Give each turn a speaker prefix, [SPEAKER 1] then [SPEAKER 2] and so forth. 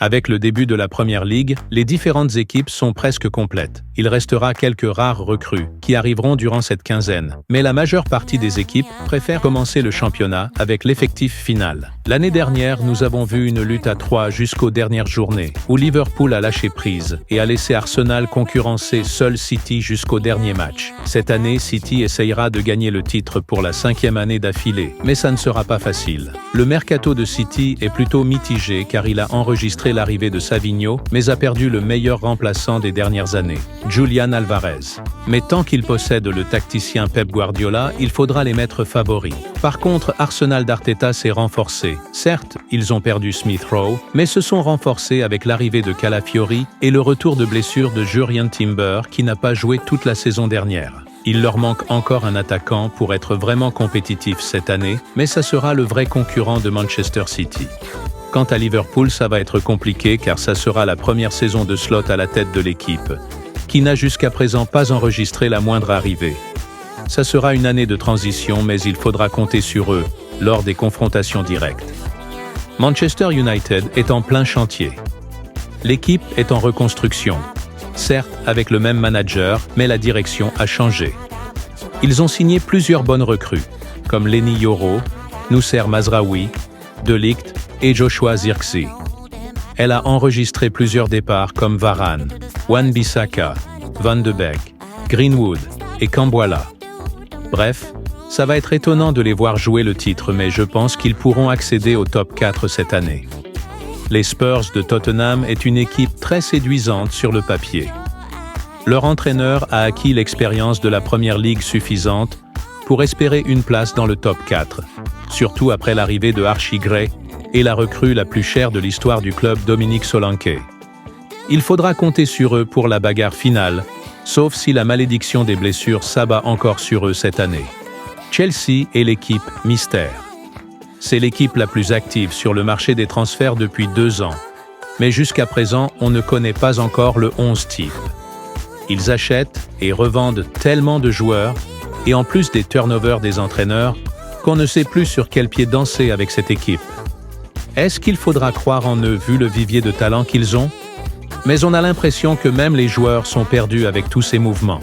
[SPEAKER 1] Avec le début de la Première Ligue, les différentes équipes sont presque complètes. Il restera quelques rares recrues qui arriveront durant cette quinzaine, mais la majeure partie des équipes préfèrent commencer le championnat avec l'effectif final. L'année dernière, nous avons vu une lutte à 3 jusqu'aux dernières journées, où Liverpool a lâché prise et a laissé Arsenal concurrencer seul City jusqu'au dernier match. Cette année, City essayera de gagner le titre pour la 5e année d'affilée, mais ça ne sera pas facile. Le mercato de City est plutôt mitigé car il a enregistré l'arrivée de Savinho, mais a perdu le meilleur remplaçant des dernières années, Julian Alvarez. Mais tant qu'il possède le tacticien Pep Guardiola, il faudra les mettre favoris. Par contre, Arsenal d'Arteta s'est renforcé. Certes, ils ont perdu Smith Rowe, mais se sont renforcés avec l'arrivée de Calafiori et le retour de blessure de Jurrien Timber qui n'a pas joué toute la saison dernière. Il leur manque encore un attaquant pour être vraiment compétitif cette année, mais ça sera le vrai concurrent de Manchester City. Quant à Liverpool, ça va être compliqué car ça sera la première saison de Slot à la tête de l'équipe, qui n'a jusqu'à présent pas enregistré la moindre arrivée. Ça sera une année de transition, mais il faudra compter sur eux lors des confrontations directes. Manchester United est en plein chantier. L'équipe est en reconstruction. Certes, avec le même manager, mais la direction a changé. Ils ont signé plusieurs bonnes recrues, comme Lenny Yoro, Noussair Mazraoui, De Ligt et Joshua Zirkzee. Elle a enregistré plusieurs départs comme Varane, Wan-Bissaka, Van de Beek, Greenwood et Kambwala. Bref, ça va être étonnant de les voir jouer le titre, mais je pense qu'ils pourront accéder au top 4 cette année. Les Spurs de Tottenham est une équipe très séduisante sur le papier. Leur entraîneur a acquis l'expérience de la Première Ligue suffisante pour espérer une place dans le top 4, surtout après l'arrivée de Archie Gray et la recrue la plus chère de l'histoire du club, Dominique Solanke. Il faudra compter sur eux pour la bagarre finale, sauf si la malédiction des blessures s'abat encore sur eux cette année. Chelsea est l'équipe mystère. C'est l'équipe la plus active sur le marché des transferts depuis 2 ans. Mais jusqu'à présent, on ne connaît pas encore le 11 type. Ils achètent et revendent tellement de joueurs, et en plus des turnovers des entraîneurs, qu'on ne sait plus sur quel pied danser avec cette équipe. Est-ce qu'il faudra croire en eux vu le vivier de talent qu'ils ont? Mais on a l'impression que même les joueurs sont perdus avec tous ces mouvements.